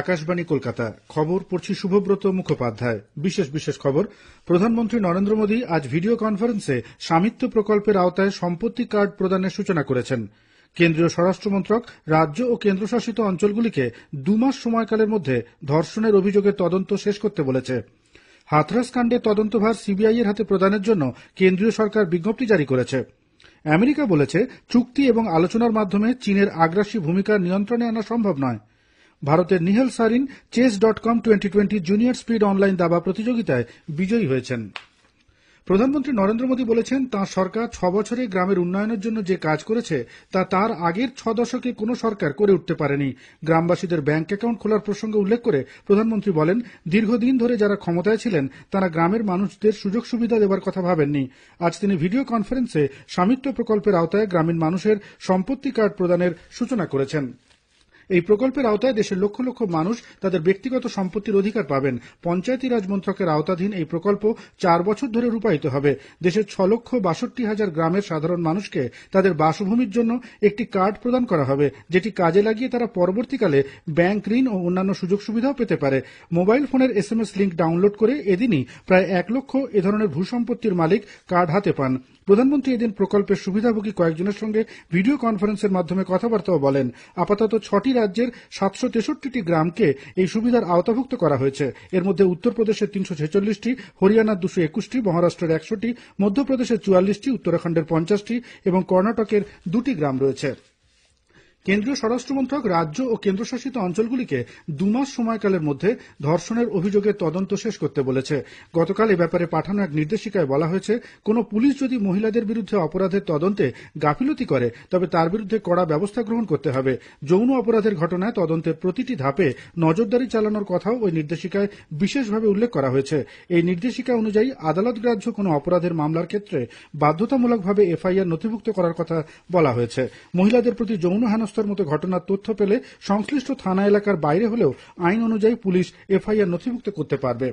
আকাশবাণী কলকাতা। খবর পড়ছি শুভব্রত মুখোপাধ্যায়। বিশেষ খবর। প্রধানমন্ত্রী নরেন্দ্র মোদী আজ ভিডিও কনফারেন্সে স্বামিত্ব প্রকল্পের আওতায় সম্পত্তি কার্ড প্রদানের সূচনা করেছেন। কেন্দ্রীয় স্বরাষ্ট্রমন্ত্রক রাজ্য ও কেন্দ্রশাসিত অঞ্চলগুলিকে 2 মাস সময়কালের মধ্যে ধর্ষণের অভিযোগের তদন্ত শেষ করতে বলেছে। হাথরাস কাণ্ডের তদন্তভার সিবিআই এর হাতে প্রদানের জন্য কেন্দ্রীয় সরকার বিজ্ঞপ্তি জারি করেছে। আমেরিকা বলেছে, চুক্তি এবং আলোচনার মাধ্যমে চীনের আগ্রাসী ভূমিকা নিয়ন্ত্রণে আনা সম্ভব নয়। ভারতের Nihal siren chess.com 2020 junior speed online দাবা প্রতিযোগিতায় বিজয়ী হয়েছেন। প্রধানমন্ত্রী নরেন্দ্র মোদী বলেছেন, তাঁর সরকার 6 বছরে গ্রামের উন্নয়নের জন্য যে কাজ করেছে তা তার আগের 6 দশকে কোনো সরকার করে উঠতে পারেনি। গ্রামবাসীদের ব্যাংক অ্যাকাউন্ট খোলার প্রসঙ্গ উল্লেখ করে প্রধানমন্ত্রী বলেন, দীর্ঘদিন ধরে যারা ক্ষমতায় ছিলেন তারা গ্রামের মানুষদের সুযোগ সুবিধা দেওয়ার কথা ভাবেননি। আজ তিনি ভিডিও কনফারেন্সে স্বামিত্ব প্রকল্পের আওতায় গ্রামীণ মানুষের সম্পত্তি কার্ড প্রদানের সূচনা করেছেন। এই প্রকল্পের আওতায় দেশের লক্ষ লক্ষ মানুষ তাদের ব্যক্তিগত সম্পত্তির অধিকার পাবেন। পঞ্চায়েতি রাজ মন্ত্রকের আওতাধীন এই প্রকল্প 4 বছর ধরে রূপায়িত হবে। দেশের 6,62,000 গ্রামের সাধারণ মানুষকে তাদের বাসভূমির জন্য একটি কার্ড প্রদান করা হবে, যেটি কাজে লাগিয়ে তারা পরবর্তীকালে ব্যাংক ঋণ ও অন্যান্য সুযোগ সুবিধাও পেতে পারে। মোবাইল ফোনের SMS লিঙ্ক ডাউনলোড করে এদিনই প্রায় 1 লক্ষ এ ধরনের ভূসম্পত্তির মালিক কার্ড হাতে পান। প্রধানমন্ত্রী এদিন প্রকল্পের সুবিধাভোগী কয়েকজনের সঙ্গে ভিডিও কনফারেন্সের মাধ্যমে কথাবার্তাও বলেন। আপাতত 6টি রাজ্যের 763টি গ্রামকে এই সুবিধার আওতাভুক্ত করা হয়েছে। এর মধ্যে উত্তরপ্রদেশের 346টি, হরিয়ানার 221টি, মহারাষ্ট্রের 100টি, মধ্যপ্রদেশের 44টি, উত্তরাখণ্ডের 50টি এবং কর্ণাটকের 2টি গ্রাম রয়েছে। কেন্দ্রীয় স্বরাষ্ট্রমন্ত্রক রাজ্য ও কেন্দ্রশাসিত অঞ্চলগুলিকে 2 মাস সময়কালের মধ্যে ধর্ষণের অভিযোগের তদন্ত শেষ করতে বলেছে। গতকাল এ ব্যাপারে পাঠানো এক নির্দেশিকায় বলা হয়েছে, কোনো পুলিশ যদি মহিলাদের বিরুদ্ধে অপরাধের তদন্তে গাফিলতি করে তবে তার বিরুদ্ধে কড়া ব্যবস্থা গ্রহণ করতে হবে। যৌন অপরাধের ঘটনায় তদন্তের প্রতিটি ধাপে নজরদারি চালানোর কথাও ওই নির্দেশিকায় বিশেষভাবে উল্লেখ করা হয়েছে। এই নির্দেশিকা অনুযায়ী আদালত গ্রাহ্য কোনো অপরাধের মামলার ক্ষেত্রে বাধ্যতামূলকভাবে FIR নথিভুক্ত করার কথা বলা হয়েছে। মহিলাদের প্রতি যৌন হেনস্থার মতো ঘটনার তথ্য পেলে সংশ্লিষ্ট থানা এলাকার বাইরে হলেও আইন অনুযায়ী পুলিশ FIR নথিভুক্ত করতে পারবে।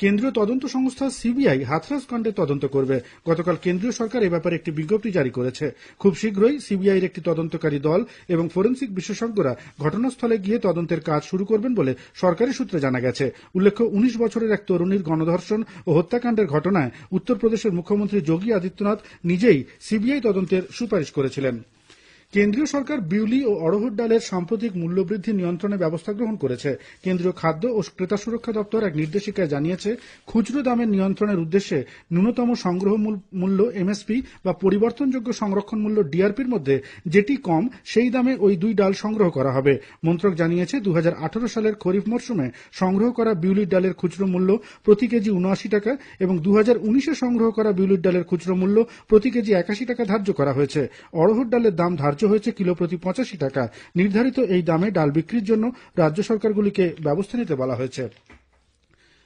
কেন্দ্রীয় তদন্ত সংস্থা CBI হাথরাস কাণ্ডের তদন্ত করবে। গতকাল কেন্দ্রীয় সরকার এ ব্যাপারে একটি বিজ্ঞপ্তি জারি করেছে। খুব শীঘ্রই CBI এর একটি তদন্তকারী দল এবং ফরেনসিক বিশেষজ্ঞরা ঘটনাস্থলে গিয়ে তদন্তের কাজ শুরু করবেন বলে সরকারি সূত্রে জানা গেছে। উল্লেখ্য, 19 বছরের এক তরুণীর গণধর্ষণ ও হত্যাকাণ্ডের ঘটনায় উত্তরপ্রদেশের মুখ্যমন্ত্রী যোগী আদিত্যনাথ নিজেই CBI তদন্তের সুপারিশ করেছিলেন। কেন্দ্রীয় সরকার বিউলি ও অড়হর ডালের সাম্প্রতিক মূল্যবৃদ্ধি নিয়ন্ত্রণে ব্যবস্থা গ্রহণ করেছে। কেন্দ্রীয় খাদ্য ও ক্রেতা সুরক্ষা দপ্তর এক নির্দেশিকায় জানিয়েছে, খুচরো দামের নিয়ন্ত্রণের উদ্দেশ্যে ন্যূনতম সংগ্রহ মূল্য MSP বা পরিবর্তনযোগ্য সংরক্ষণ মূল্য DRPর মধ্যে যেটি কম সেই দামে ওই 2 ডাল সংগ্রহ করা হবে। মন্ত্রক জানিয়েছে, 2018 সালের খরিফ মরশুমে সংগ্রহ করা বিউলির ডালের খুচরো মূল্য প্রতি কেজি 79 টাকা এবং 2019-এ সংগ্রহ করা বিউলির ডালের খুচরো মূল্য প্রতি কেজি 81 টাকা ধার্য করা হয়েছে। অড়হর ডালের দাম ধার্য হয়েছে কিলো প্রতি 85 টাকা। নির্ধারিত এই দামে ডাল বিক্রির জন্য রাজ্য সরকারগুলিকে ব্যবস্থা নিতে বলা হয়েছে।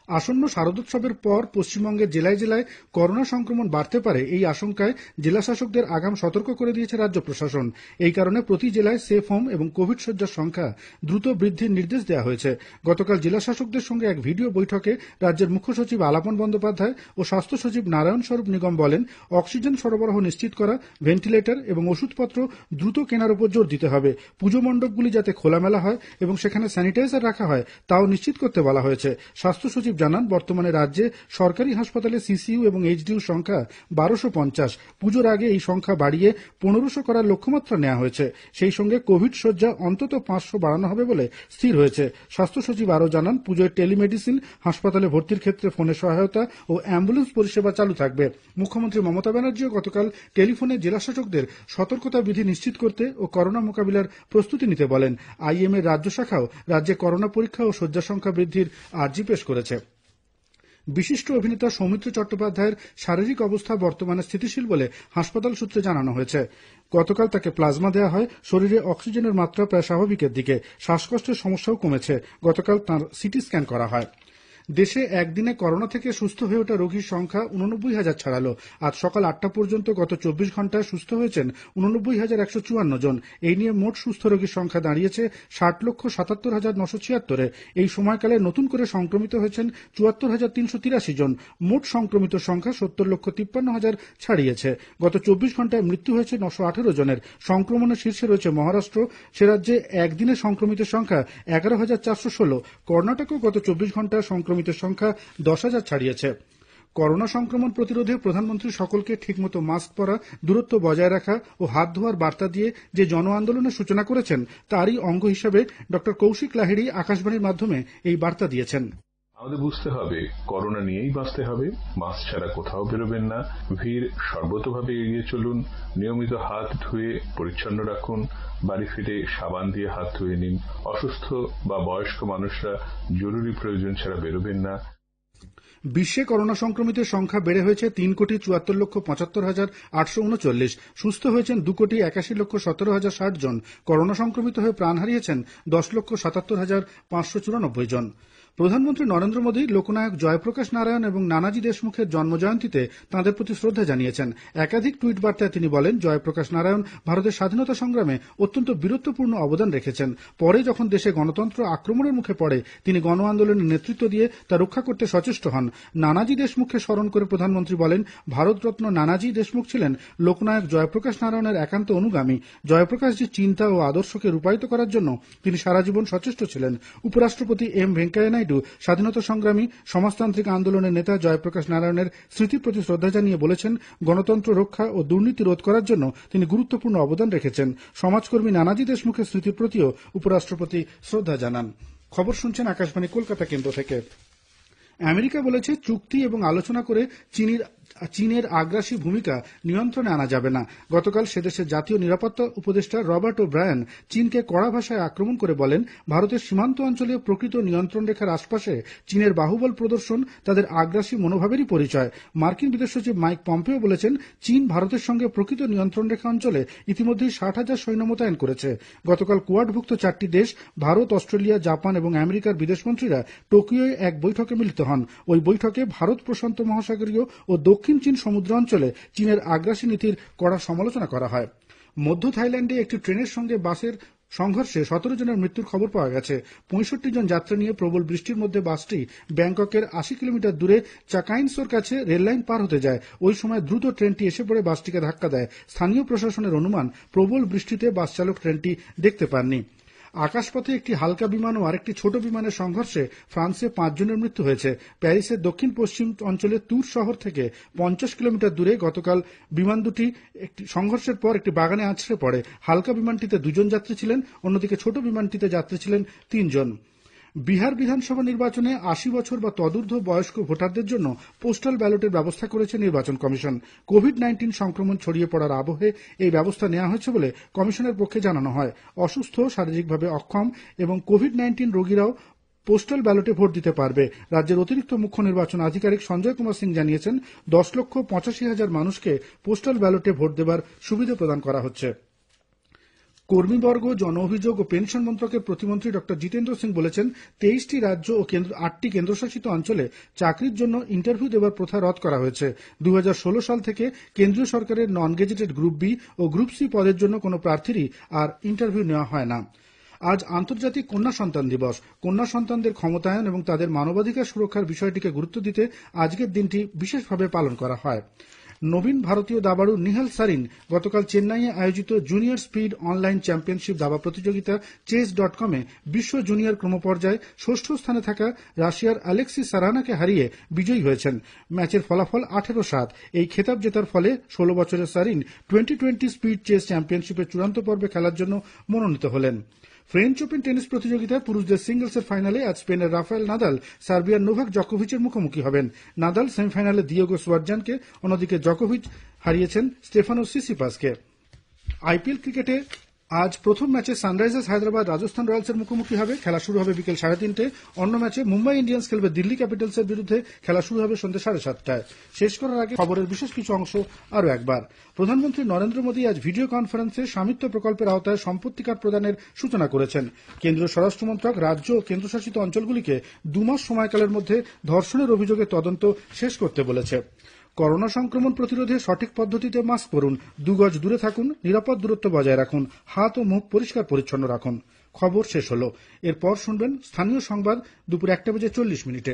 আসন্ন শারদোৎসবের পর পশ্চিমবঙ্গের জেলায় জেলায় করোনা সংক্রমণ বাড়তে পারে, এই আশঙ্কায় জেলা শাসকদের আগাম সতর্ক করে দিয়েছে রাজ্য প্রশাসন। এই কারণে প্রতি জেলায় সেফ হোম এবং কোভিড শয্যার সংখ্যা দ্রুত বৃদ্ধির নির্দেশ দেওয়া হয়েছে। গতকাল জেলা শাসকদের সঙ্গে এক ভিডিও বৈঠকে রাজ্যের মুখ্য সচিব আলাপন বন্দ্যোপাধ্যায় ও স্বাস্থ্য সচিব নারায়ণ স্বরূপ নিগম বলেন, অক্সিজেন সরবরাহ নিশ্চিত করা, ভেন্টিলেটর এবং ওষুধপত্র দ্রুত কেনার উপর জোর দিতে হবে। পুজো মণ্ডপগুলি যাতে খোলামেলা হয় এবং সেখানে স্যানিটাইজার রাখা হয় তাও নিশ্চিত করতে বলা হয়েছে। স্বাস্থ্য সচিব জানান, বর্তমানে রাজ্যে সরকারি হাসপাতালে CCU এবং HDU সংখ্যা 1250। পুজোর আগে এই সংখ্যা বাড়িয়ে 1500 করার লক্ষ্যমাত্রা নেওয়া হয়েছে। সেই সঙ্গে কোভিড শয্যা অন্তত 500 বাড়ানো হবে বলে স্থির হয়েছে। স্বাস্থ্য সচিব আরও জানান, পুজোয় টেলিমেডিসিন, হাসপাতালে ভর্তির ক্ষেত্রে ফোনে সহায়তা ও অ্যাম্বুলেন্স পরিষেবা চালু থাকবে। মুখ্যমন্ত্রী মমতা ব্যানার্জিও গতকাল টেলিফোনে জেলা শাসকদের সতর্কতা বিধি নিশ্চিত করতে ও করোনা মোকাবিলার প্রস্তুতি নিতে বলেন। IM এর রাজ্য শাখাও রাজ্যে করোনা পরীক্ষা ও শয্যা সংখ্যা বৃদ্ধির আর্জি পেশ করেছে। বিশিষ্ট অভিনেতা সৌমিত্র চট্টোপাধ্যায়ের শারীরিক অবস্থা বর্তমানে স্থিতিশীল বলে হাসপাতাল সূত্রে জানানো হয়েছে। গতকাল তাকে প্লাজমা দেওয়া হয়। শরীরে অক্সিজেনের মাত্রা প্রায় স্বাভাবিকের দিকে। শ্বাসকষ্টের সমস্যাও কমেছে। গতকাল তাঁর CT স্ক্যান করা হয়। দেশে একদিনে করোনা থেকে সুস্থ হয়ে ওঠা রোগীর সংখ্যা 89,000 ছাড়ালো। আজ সকাল 8টা পর্যন্ত গত 24 ঘন্টায় সুস্থ হয়েছেন 89,154 জন। এই নিয়ে মোট সুস্থ রোগীর সংখ্যা দাঁড়িয়েছে 60,77,976-এ। এই সময়কালে নতুন করে সংক্রমিত হয়েছেন 74,383 জন। মোট সংক্রমিত সংখ্যা 70,53,000 ছাড়িয়েছে। গত 24 ঘন্টায় মৃত্যু হয়েছে 918 জনের। সংক্রমণের শীর্ষে রয়েছে মহারাষ্ট্র। সে রাজ্যে একদিনে সংক্রমিতের সংখ্যা 11,416। কর্ণাটকও গত 24 ঘন্টায় সংক্রমিতের সংখ্যা 10,000 ছাড়িয়েছে। করোনা সংক্রমণ প্রতিরোধে প্রধানমন্ত্রী সকলকে ঠিকমতো মাস্ক পরা, দূরত্ব বজায় রাখা ও হাত ধোয়ার বার্তা দিয়ে যে জন আন্দোলনের সূচনা করেছেন তারই অঙ্গ হিসেবে ডক্টর কৌশিক লাহিড়ী আকাশবাণীর মাধ্যমে এই বার্তা দিয়েছেন। আমাদের বুঝতে হবে করোনা নিয়েই বাঁচতে হবে। মাস্ক ছাড়া কোথাও বেরোবেন না। ভিড় সর্বতোভাবে এড়িয়ে চলুন। নিয়মিত হাত ধুয়ে পরিচ্ছন্ন রাখুন। বাড়ি ফিরে সাবান দিয়ে হাত ধুয়ে নিন। অসুস্থ বা বয়স্ক মানুষরা জরুরি প্রয়োজন ছাড়া বেরোবেন না। বিশ্বে করোনা সংক্রমিতের সংখ্যা বেড়ে হয়েছে 3,74,75,839। সুস্থ হয়েছেন 2,81,17,060 জন। করোনা সংক্রমিত হয়ে প্রাণ হারিয়েছেন 10,77,594 জন। প্রধানমন্ত্রী নরেন্দ্র মোদী লোকনায়ক জয়প্রকাশ নারায়ণ এবং নানাজি দেশমুখের জন্মজয়ন্তীতে তাঁদের প্রতি শ্রদ্ধা জানিয়েছেন। একাধিক টুইট বার্তায় তিনি বলেন, জয়প্রকাশ নারায়ণ ভারতের স্বাধীনতা সংগ্রামে অত্যন্ত বীরত্বপূর্ণ অবদান রেখেছেন। পরে যখন দেশে গণতন্ত্র আক্রমণের মুখে পড়ে তিনি গণ আন্দোলনের নেতৃত্ব দিয়ে তা রক্ষা করতে সচেষ্ট হন। নানাজি দেশমুখকে স্মরণ করে প্রধানমন্ত্রী বলেন, ভারতরত্ন নানাজি দেশমুখ ছিলেন লোকনায়ক জয়প্রকাশ নারায়ণের একান্ত অনুগামী। জয়প্রকাশজির চিন্তা ও আদর্শকে রূপায়িত করার জন্য তিনি সারা জীবন সচেষ্ট ছিলেন। উপরাষ্ট্রপতি এম ভেঙ্কাইয়া নাইডু স্বাধীনতা সংগ্রামী সমাজতান্ত্রিক আন্দোলনের নেতা জয়প্রকাশ নারায়ণের স্মৃতির প্রতি শ্রদ্ধা জানিয়ে বলেছেন, গণতন্ত্র রক্ষা ও দুর্নীতি রোধ করার জন্য তিনি গুরুত্বপূর্ণ অবদান রেখেছেন। সমাজকর্মী নানাজি দেশমুখের স্মৃতির প্রতিও উপরাষ্ট্রপতি শ্রদ্ধা জানান। খবর শুনছেন আকাশবাণী কলকাতা কেন্দ্র থেকে। আমেরিকা বলেছে, চুক্তি এবং আলোচনা করে চীনের আগ্রাসী ভূমিকা নিয়ন্ত্রণে আনা যাবে না। গতকাল সেদেশের জাতীয় নিরাপত্তা উপদেষ্টা রবার্ট ওব্রায়ান চীনকে কড়া ভাষায় আক্রমণ করে বলেন, ভারতের সীমান্ত অঞ্চলে প্রকৃত নিয়ন্ত্রণ রেখার আশপাশে চীনের বাহুবল প্রদর্শন তাদের আগ্রাসী মনোভাবেরই পরিচয়। মার্কিন বিদেশ সচিব মাইক পম্পেও বলেছেন, চীন ভারতের সঙ্গে প্রকৃত নিয়ন্ত্রণ রেখা অঞ্চলে ইতিমধ্যেই 60,000 সৈন্য মোতায়েন করেছে। গতকাল কোয়াডভুক্ত 4টি দেশ ভারত, অস্ট্রেলিয়া, জাপান এবং আমেরিকার বিদেশমন্ত্রীরা টোকিওয় এক বৈঠকে মিলিত হন। ওই বৈঠকে ভারত প্রশান্ত মহাসাগরীয় ও দক্ষিণ চীন সমুদ্র অঞ্চলে চীনের আগ্রাসী নীতির কড়া সমালোচনা করা হয়। মধ্য থাইল্যান্ডে একটি ট্রেনের সঙ্গে বাসের সংঘর্ষে 17 জনের মৃত্যুর খবর পাওয়া গেছে। 65 জন যাত্রী নিয়ে প্রবল বৃষ্টির মধ্যে বাসটি ব্যাংককের 80 কিলোমিটার দূরে চাকাইনসোর কাছে রেললাইন পার হতে যায়। ওই সময় দ্রুত ট্রেনটি এসে পড়ে বাসটিকে ধাক্কা দেয়। স্থানীয় প্রশাসনের অনুমান, প্রবল বৃষ্টিতে বাস চালক ট্রেনটি দেখতে পাননি। আকাশপথে একটি হালকা বিমান ও আরেকটি ছোট বিমানের সংঘর্ষে ফ্রান্সে 5 জনের মৃত্যু হয়েছে। প্যারিসের দক্ষিণ পশ্চিম অঞ্চলে তুর শহর থেকে 50 কিলোমিটার দূরে গতকাল বিমান দুটি একটি সংঘর্ষের পর একটি বাগানে আছড়ে পড়ে। হালকা বিমানটিতে 2 জন যাত্রী ছিলেন, অন্যদিকে ছোট বিমানটিতে যাত্রী ছিলেন 3 জন। বিহার বিধানসভা নির্বাচনে 80 বছর বা তদূর্ধ্ব বয়স্ক ভোটারদের জন্য পোস্টাল ব্যালটের ব্যবস্থা করেছে নির্বাচন কমিশন। কোভিড-19 সংক্রমণ ছড়িয়ে পড়ার আবহে এই ব্যবস্থা নেওয়া হয়েছে বলে কমিশনের পক্ষে জানানো হয়। অসুস্থ, শারীরিকভাবে অক্ষম এবং কোভিড-19 রোগীরাও পোস্টাল ব্যালটে ভোট দিতে পারবে। রাজ্যের অতিরিক্ত মুখ্য নির্বাচন আধিকারিক সঞ্জয় কুমার সিং জানিয়েছেন, 10,85,000 মানুষকে পোস্টাল ব্যালটে ভোট দেবার সুবিধা প্রদান করা হচ্ছে। কর্মীবর্গ, জন অভিযোগ ও পেনশন মন্ত্রকের প্রতিমন্ত্রী ডক্টর জিতেন্দ্র সিং বলেছেন, 23টি রাজ্য ও 8টি কেন্দ্রশাসিত অঞ্চলে চাকরির জন্য ইন্টারভিউ দেওয়ার প্রথা রদ করা হয়েছে। 2016 সাল থেকে কেন্দ্রীয় সরকারের নন গেজেটেড গ্রুপ বি ও গ্রুপ সি পদের জন্য কোনো প্রার্থীরই আর ইন্টারভিউ নেওয়া হয় না। আজ আন্তর্জাতিক কন্যা সন্তান দিবস। কন্যা সন্তানদের ক্ষমতায়ন এবং তাদের মানবাধিকার সুরক্ষার বিষয়টিকে গুরুত্ব দিতে আজকের দিনটি বিশেষভাবে পালন করা হয়। নবীন ভারতীয় দাবাড়ু নিহাল সারিন গতকাল চেন্নাইয়ে আয়োজিত জুনিয়র স্পিড অনলাইন চ্যাম্পিয়নশিপ দাবা প্রতিযোগিতা chess.com-এ বিশ্ব জুনিয়র ক্রমপর্যায়ে 6ষ্ঠ স্থানে থাকা রাশিয়ার অ্যালেক্সি সারানাকে হারিয়ে বিজয়ী হয়েছেন। ম্যাচের ফলাফল 18-7। এই খেতাব জেতার ফলে 16 বছরের সারিন 2020 স্পিড চেস চ্যাম্পিয়নশিপের চূড়ান্ত পর্বে খেলার জন্য মনোনীত হলেন। ফ্রেঞ্চ ওপেন টেনিস প্রতিযোগিতায় পুরুষদের সিঙ্গলসের ফাইনালে আজ স্পেনের রাফায়েল নাদাল সার্বিয়ার নোভাক জকোভিচের মুখোমুখি হবেন। নাদাল সেমিফাইনালে দিয়েগো সোয়ার্জানকে, অন্যদিকে জকোভিচ হারিয়েছেন স্টেফানোস সিসিপাসকে। আইপিএল ক্রিকেটে আজ প্রথম ম্যাচে সানরাইজার্স হায়দ্রাবাদ রাজস্থান রয়্যালসের মুখোমুখি হবে। খেলা শুরু হবে বিকেল 3:30। অন্য ম্যাচে মুম্বাই ইন্ডিয়ান্স খেলবে দিল্লি ক্যাপিটালসের বিরুদ্ধে। খেলা শুরু হবে সন্ধ্যে 7:30টায়। শেষ করার আগে খবরের বিশেষ কিছু অংশ আরও একবার। প্রধানমন্ত্রী নরেন্দ্র মোদী আজ ভিডিও কনফারেন্সে স্বামিত্ব প্রকল্পের আওতায় সম্পত্তি কার্ড প্রদানের সূচনা করেছেন। কেন্দ্রীয় স্বরাষ্ট্রমন্ত্রক রাজ্য ও কেন্দ্রশাসিত অঞ্চলগুলিকে 2 মাস সময়কালের মধ্যে ধর্ষণের অভিযোগে তদন্ত শেষ করতে বলেছে। করোনা সংক্রমণ প্রতিরোধে সঠিক পদ্ধতিতে মাস্ক পরুন, 2 গজ দূরে থাকুন, নিরাপদ দূরত্ব বজায় রাখুন, হাত ও মুখ পরিষ্কার পরিচ্ছন্ন রাখুন। খবর শেষ হলো। এরপর শুনবেন স্থানীয় সংবাদ দুপুর 1:40 মিনিটে।